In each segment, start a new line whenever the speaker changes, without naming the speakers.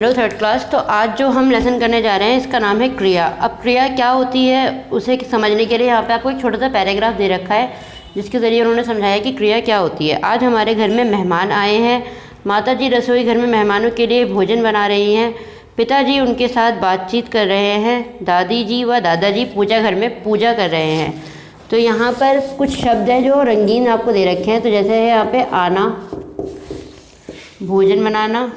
Hello third class. तो आज जो हम लेसन करने जा रहे हैं इसका नाम है क्रिया। अब क्रिया क्या होती है उसे समझने के लिए यहाँ पे आपको एक छोटा सा पैराग्राफ दे रखा है जिसके ज़रिए उन्होंने समझाया कि क्रिया क्या होती है। आज हमारे घर में मेहमान आए हैं। माता जी रसोई घर में मेहमानों के लिए भोजन बना रही हैं। पिताजी उनके साथ बातचीत कर रहे हैं। दादी जी व दादाजी पूजा घर में पूजा कर रहे हैं। तो यहाँ पर कुछ शब्द हैं जो रंगीन आपको दे रखे हैं। तो जैसे है यहाँ पे आना, भोजन बनाना,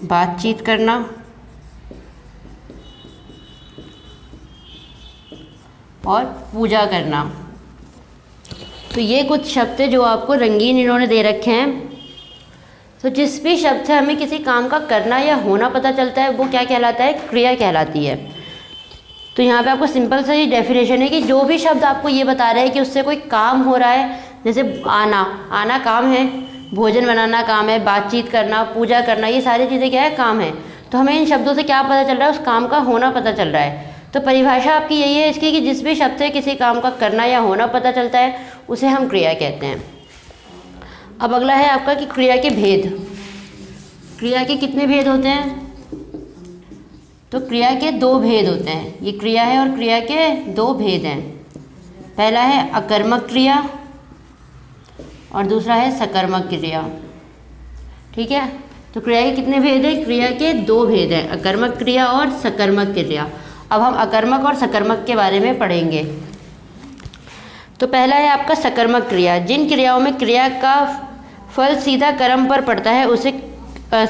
बातचीत करना और पूजा करना। तो ये कुछ शब्द हैं जो आपको रंगीन इन्होंने दे रखे हैं। तो जिस भी शब्द से हमें किसी काम का करना या होना पता चलता है वो क्या कहलाता है? क्रिया कहलाती है। तो यहाँ पे आपको सिंपल सा ही डेफिनेशन है कि जो भी शब्द आपको ये बता रहे हैं कि उससे कोई काम हो रहा है, जैसे आना काम है, भोजन बनाना काम है, बातचीत करना, पूजा करना, ये सारी चीज़ें क्या है? काम है। तो हमें इन शब्दों से क्या पता चल रहा है? उस काम का होना पता चल रहा है। तो परिभाषा आपकी यही है इसकी कि जिस भी शब्द से किसी काम का करना या होना पता चलता है उसे हम क्रिया कहते हैं। अब अगला है आपका कि क्रिया के भेद। क्रिया के कितने भेद होते हैं? तो क्रिया के दो भेद होते हैं। ये क्रिया है और क्रिया के दो भेद हैं। पहला है अकर्मक क्रिया और दूसरा है सकर्मक क्रिया। ठीक है। तो क्रिया के कितने भेद हैं? क्रिया के दो भेद हैं, अकर्मक क्रिया और सकर्मक क्रिया। अब हम अकर्मक और सकर्मक के बारे में पढ़ेंगे। तो पहला है आपका सकर्मक क्रिया। जिन क्रियाओं में क्रिया का फल सीधा कर्म पर पड़ता है उसे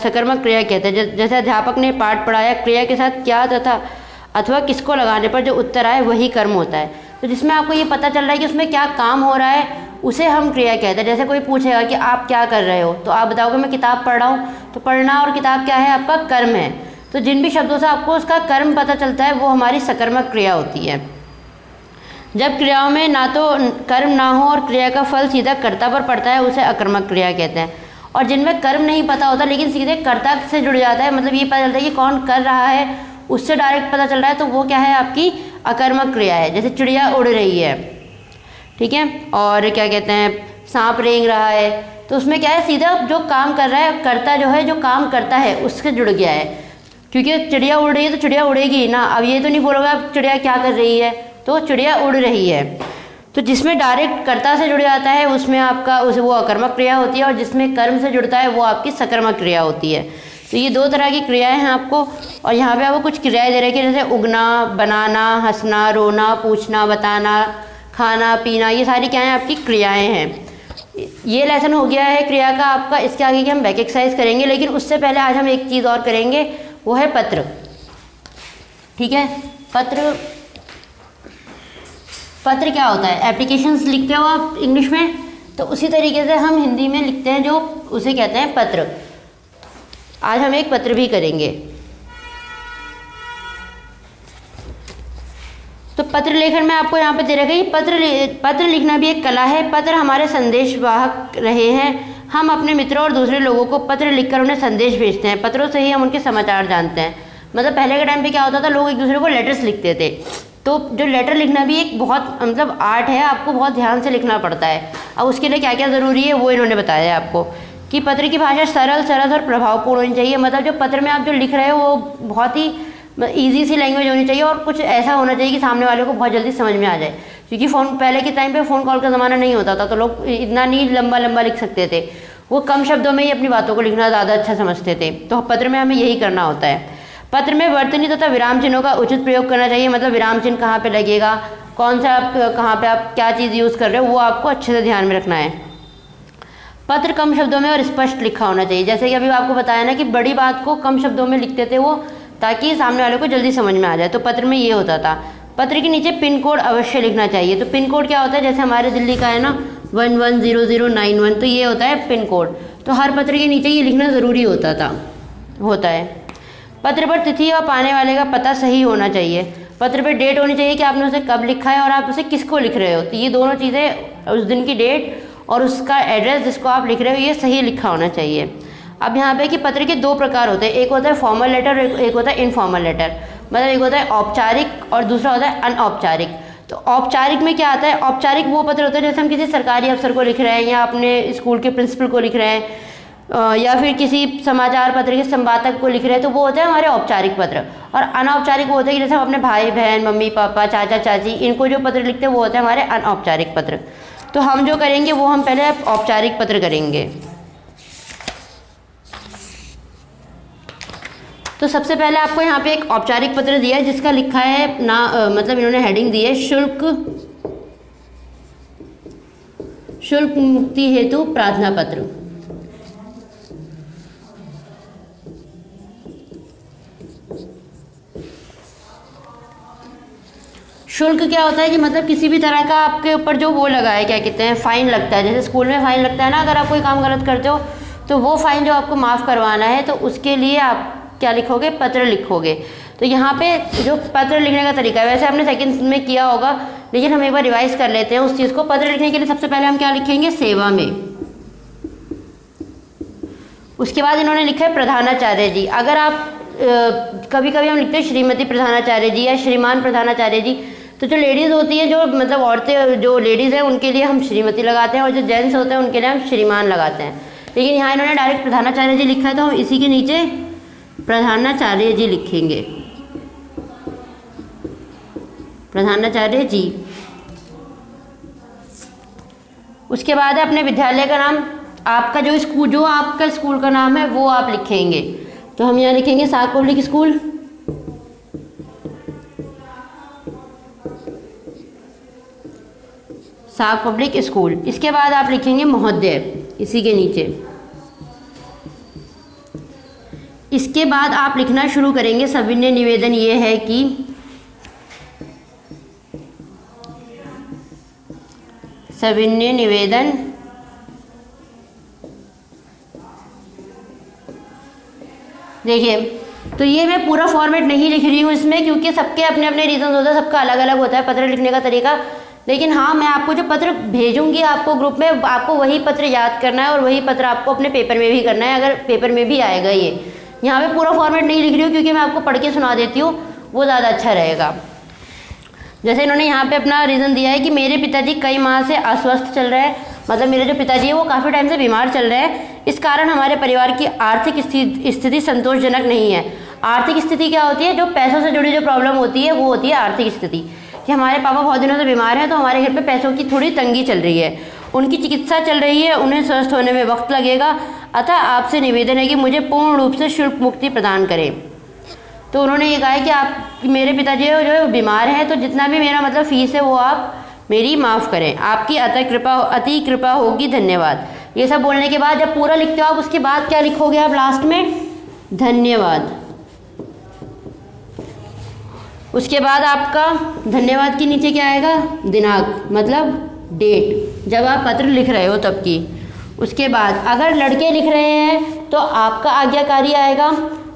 सकर्मक क्रिया कहते हैं। जैसे अध्यापक ने पाठ पढ़ाया, क्रिया के साथ क्या तथा अथवा किसको लगाने पर जो उत्तर आए वही कर्म होता है। तो जिसमें आपको ये पता चल रहा है कि उसमें क्या काम हो रहा है उसे हम क्रिया कहते हैं। जैसे कोई पूछेगा कि आप क्या कर रहे हो, तो आप बताओगे मैं किताब पढ़ रहा हूँ। तो पढ़ना और किताब क्या है? आपका कर्म है। तो जिन भी शब्दों से आपको उसका कर्म पता चलता है वो हमारी सकर्मक क्रिया होती है। जब क्रियाओं में ना तो कर्म ना हो और क्रिया का फल सीधा कर्ता पर पड़ता है उसे अकर्मक क्रिया कहते हैं। और जिनमें कर्म नहीं पता होता लेकिन सीधे कर्ता से जुड़ जाता है, मतलब ये पता चलता है कि कौन कर रहा है, उससे डायरेक्ट पता चल रहा है, तो वो क्या है? आपकी अकर्मक क्रिया है। जैसे चिड़िया उड़ रही है, ठीक है, और क्या कहते हैं, सांप रेंग रहा है, तो उसमें क्या है? सीधा जो काम कर रहा है, कर्ता जो है, जो काम करता है उससे जुड़ गया है। क्योंकि चिड़िया उड़ रही है तो चिड़िया उड़ेगी ना। अब ये तो नहीं बोलोगे आप चिड़िया क्या कर रही है, तो चिड़िया उड़ रही है। तो जिसमें डायरेक्ट कर्ता से जुड़ जाता है उसमें आपका वो अकर्मक क्रिया होती है, और जिसमें कर्म से जुड़ता है वो आपकी सकर्मक क्रिया होती है। तो ये दो तरह की क्रियाएं हैं आपको। और यहाँ पे आपको कुछ क्रियाएं दे रखी है, जैसे उगना, बनाना, हंसना, रोना, पूछना, बताना, खाना, पीना, ये सारी क्या हैं? आपकी क्रियाएं हैं। ये लेसन हो गया है क्रिया का आपका। इसके आगे की हम बैक एक्सरसाइज करेंगे, लेकिन उससे पहले आज हम एक चीज़ और करेंगे, वो है पत्र। ठीक है। पत्र क्या होता है? एप्लीकेशंस लिखते हो आप इंग्लिश में, तो उसी तरीके से हम हिंदी में लिखते हैं, जो उसे कहते हैं पत्र। आज हम एक पत्र भी करेंगे। तो पत्र लेखन में आपको यहाँ पे दे रखा है पत्र लिखना भी एक कला है। पत्र हमारे संदेश वाहक रहे हैं। हम अपने मित्रों और दूसरे लोगों को पत्र लिखकर उन्हें संदेश भेजते हैं। पत्रों से ही हम उनके समाचार जानते हैं। मतलब पहले के टाइम पे क्या होता था, लोग एक दूसरे को लेटर्स लिखते थे। तो जो लेटर लिखना भी एक बहुत मतलब आर्ट है, आपको बहुत ध्यान से लिखना पड़ता है। अब उसके लिए क्या क्या ज़रूरी है वो इन्होंने बताया है आपको, कि पत्र की भाषा सरल, सरस और प्रभावपूर्ण होनी चाहिए। मतलब जो पत्र में आप जो लिख रहे हो वो बहुत ही ईजी सी लैंग्वेज होनी चाहिए, और कुछ ऐसा होना चाहिए कि सामने वाले को बहुत जल्दी समझ में आ जाए। क्योंकि पहले के टाइम पे फ़ोन कॉल का ज़माना नहीं होता था, तो लोग इतना नहीं लंबा लंबा लिख सकते थे। वो कम शब्दों में ही अपनी बातों को लिखना ज़्यादा अच्छा समझते थे। तो पत्र में हमें यही करना होता है। पत्र में वर्तनी तथा विराम चिन्हों का उचित प्रयोग करना चाहिए। मतलब विराम चिन्ह कहाँ पे लगेगा, कौन सा कहाँ पे आप क्या चीज़ यूज़ कर रहे हो, वो आपको अच्छे से ध्यान में रखना है। पत्र कम शब्दों में और स्पष्ट लिखा होना चाहिए। जैसे कि अभी आपको बताया ना कि बड़ी बात को कम शब्दों में लिखते थे वो, ताकि सामने वाले को जल्दी समझ में आ जाए। तो पत्र में ये होता था। पत्र के नीचे पिन कोड अवश्य लिखना चाहिए। तो पिन कोड क्या होता है? जैसे हमारे दिल्ली का है ना 110091, तो ये होता है पिन कोड। तो हर पत्र के नीचे ये लिखना ज़रूरी होता है। पत्र पर तिथि और पाने वाले का पता सही होना चाहिए। पत्र पर डेट होनी चाहिए कि आपने उसे कब लिखा है और आप उसे किसको लिख रहे हो। तो ये दोनों चीज़ें, उस दिन की डेट और उसका एड्रेस जिसको आप लिख रहे हो, ये सही लिखा होना चाहिए। अब यहाँ पे कि पत्र के दो प्रकार होते हैं, एक होता है फॉर्मल लेटर और एक होता है इनफॉर्मल लेटर। मतलब एक होता है औपचारिक और दूसरा होता है अनौपचारिक। तो औपचारिक में क्या आता है, औपचारिक वो पत्र होता है जैसे हम किसी सरकारी अफसर को लिख रहे हैं या अपने स्कूल के प्रिंसिपल को लिख रहे हैं या फिर किसी समाचार पत्र के संपादक को लिख रहे हैं, तो वो होते हैं हमारे औपचारिक पत्र। और अनौपचारिक वो होते हैं कि जैसे हम अपने भाई बहन, मम्मी पापा, चाचा चाची, इनको जो पत्र लिखते हैं वो होते हैं हमारे अनौपचारिक पत्र। तो हम जो करेंगे वो हम पहले औपचारिक पत्र करेंगे। तो सबसे पहले आपको यहाँ पे एक औपचारिक पत्र दिया है जिसका लिखा है ना, मतलब इन्होंने हेडिंग दी है शुल्क मुक्ति हेतु प्रार्थना पत्र। शुल्क क्या होता है कि मतलब किसी भी तरह का आपके ऊपर जो वो लगा है, क्या कहते हैं, फाइन लगता है। जैसे स्कूल में फाइन लगता है ना, अगर आप कोई काम गलत करते हो तो वो फाइन जो आपको माफ़ करवाना है तो उसके लिए आप क्या लिखोगे, पत्र लिखोगे। तो यहाँ पे जो पत्र लिखने का तरीका है, वैसे आपने सेकंड में किया होगा लेकिन हम एक बार रिवाइज कर लेते हैं उस चीज़ को। पत्र लिखने के लिए सबसे पहले हम क्या लिखेंगे, सेवा में। उसके बाद इन्होंने लिखा है प्रधानाचार्य जी। अगर आप कभी कभी हम लिखते हैं श्रीमती प्रधानाचार्य जी या श्रीमान प्रधानाचार्य जी, तो जो लेडीज़ होती है, जो मतलब औरतें, जो लेडीज़ हैं उनके लिए हम श्रीमती लगाते हैं और जो जेंट्स होते हैं उनके लिए हम श्रीमान लगाते हैं। लेकिन यहाँ इन्होंने डायरेक्ट प्रधानाचार्य जी लिखा है तो हम इसी के नीचे प्रधानाचार्य जी लिखेंगे, प्रधानाचार्य जी। उसके बाद है अपने विद्यालय का नाम, आपका जो आपका स्कूल का नाम है वो आप लिखेंगे। तो हम यहाँ लिखेंगे साग पब्लिक स्कूल। साग पब्लिक स्कूल। इसके बाद आप लिखेंगे महोदय इसी के नीचे। इसके बाद आप लिखना शुरू करेंगे सविनय निवेदन ये है कि सविनय निवेदन देखिए, तो ये मैं पूरा फॉर्मेट नहीं लिख रही हूँ इसमें क्योंकि सबके अपने अपने रीजन होते हैं, सबका अलग अलग होता है पत्र लिखने का तरीका। लेकिन हाँ, मैं आपको जो पत्र भेजूंगी आपको ग्रुप में, आपको वही पत्र याद करना है और वही पत्र आपको अपने पेपर में भी करना है, अगर पेपर में भी आएगा ये। यहाँ पे पूरा फॉर्मेट नहीं लिख रही हूँ क्योंकि मैं आपको पढ़ के सुना देती हूँ, वो ज़्यादा अच्छा रहेगा। जैसे इन्होंने यहाँ पे अपना रीज़न दिया है कि मेरे पिताजी कई माह से अस्वस्थ चल रहे हैं, मतलब मेरे जो पिताजी है वो काफ़ी टाइम से बीमार चल रहे हैं। इस कारण हमारे परिवार की आर्थिक स्थिति संतोषजनक नहीं है। आर्थिक स्थिति क्या होती है, जो पैसों से जुड़ी जो प्रॉब्लम होती है वो होती है आर्थिक स्थिति, कि हमारे पापा बहुत दिनों से बीमार हैं तो हमारे घर पे पैसों की थोड़ी तंगी चल रही है, उनकी चिकित्सा चल रही है, उन्हें स्वस्थ होने में वक्त लगेगा। अतः आपसे निवेदन है कि मुझे पूर्ण रूप से शुल्क मुक्ति प्रदान करें। तो उन्होंने ये कहा है कि आप, मेरे पिताजी जो है बीमार हैं तो जितना भी मेरा मतलब फ़ीस है वो आप मेरी माफ़ करें, आपकी अति कृपा होगी, धन्यवाद। ये सब बोलने के बाद जब पूरा लिखते हो आप, उसके बाद क्या लिखोगे आप लास्ट में, धन्यवाद। उसके बाद आपका धन्यवाद के नीचे क्या आएगा, दिनांक, मतलब डेट, जब आप पत्र लिख रहे हो तब की। उसके बाद अगर लड़के लिख रहे हैं तो आपका आज्ञाकारी आएगा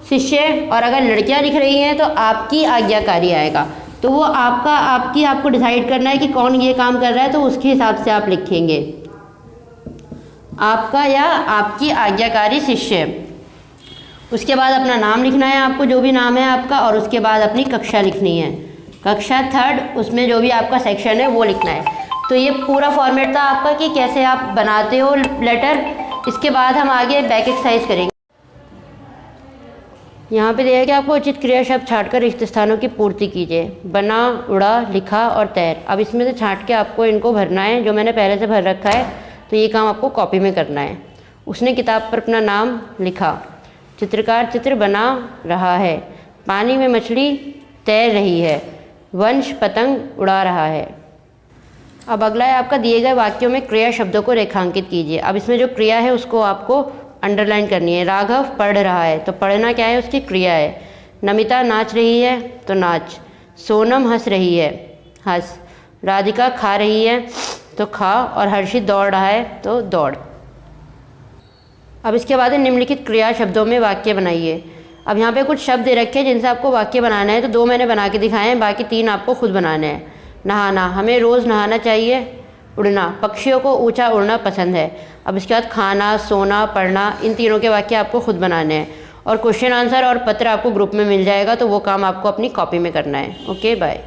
शिष्य, और अगर लड़कियां लिख रही हैं तो आपकी आज्ञाकारी आएगा। तो वो आपको डिसाइड करना है कि कौन ये काम कर रहा है, तो उसके हिसाब से आप लिखेंगे आपका या आपकी आज्ञाकारी शिष्य। उसके बाद अपना नाम लिखना है आपको, जो भी नाम है आपका, और उसके बाद अपनी कक्षा लिखनी है, कक्षा 3rd, उसमें जो भी आपका सेक्शन है वो लिखना है। तो ये पूरा फॉर्मेट था आपका कि कैसे आप बनाते हो लेटर। इसके बाद हम आगे बैक एक्सरसाइज करेंगे। यहाँ पे दिया है कि आपको उचित क्रिया शब्द छांटकर रिक्त स्थानों की पूर्ति कीजिए। बना, उड़ा, लिखा और तैर। अब इसमें से छांट के आपको इनको भरना है, जो मैंने पहले से भर रखा है, तो ये काम आपको कॉपी में करना है। उसने किताब पर अपना नाम लिखा। चित्रकार चित्र बना रहा है। पानी में मछली तैर रही है। वंश पतंग उड़ा रहा है। अब अगला है आपका दिए गए वाक्यों में क्रिया शब्दों को रेखांकित कीजिए। अब इसमें जो क्रिया है उसको आपको अंडरलाइन करनी है। राघव पढ़ रहा है, तो पढ़ना क्या है, उसकी क्रिया है। नमिता नाच रही है, तो नाच। सोनम हंस रही है, हंस। राधिका खा रही है, तो खा। और हर्षित दौड़ रहा है, तो दौड़। अब इसके बाद निम्नलिखित क्रिया शब्दों में वाक्य बनाइए। अब यहाँ पे कुछ शब्द दे रखे हैं जिनसे आपको वाक्य बनाना है, तो 2 मैंने बना के दिखाए हैं, बाकी 3 आपको खुद बनाने हैं। नहाना, हमें रोज़ नहाना चाहिए। उड़ना, पक्षियों को ऊंचा उड़ना पसंद है। अब इसके बाद खाना, सोना, पढ़ना, इन तीनों के वाक्य आपको खुद बनाने हैं। और क्वेश्चन आंसर और पत्र आपको ग्रुप में मिल जाएगा, तो वो काम आपको अपनी कॉपी में करना है। Okay, bye.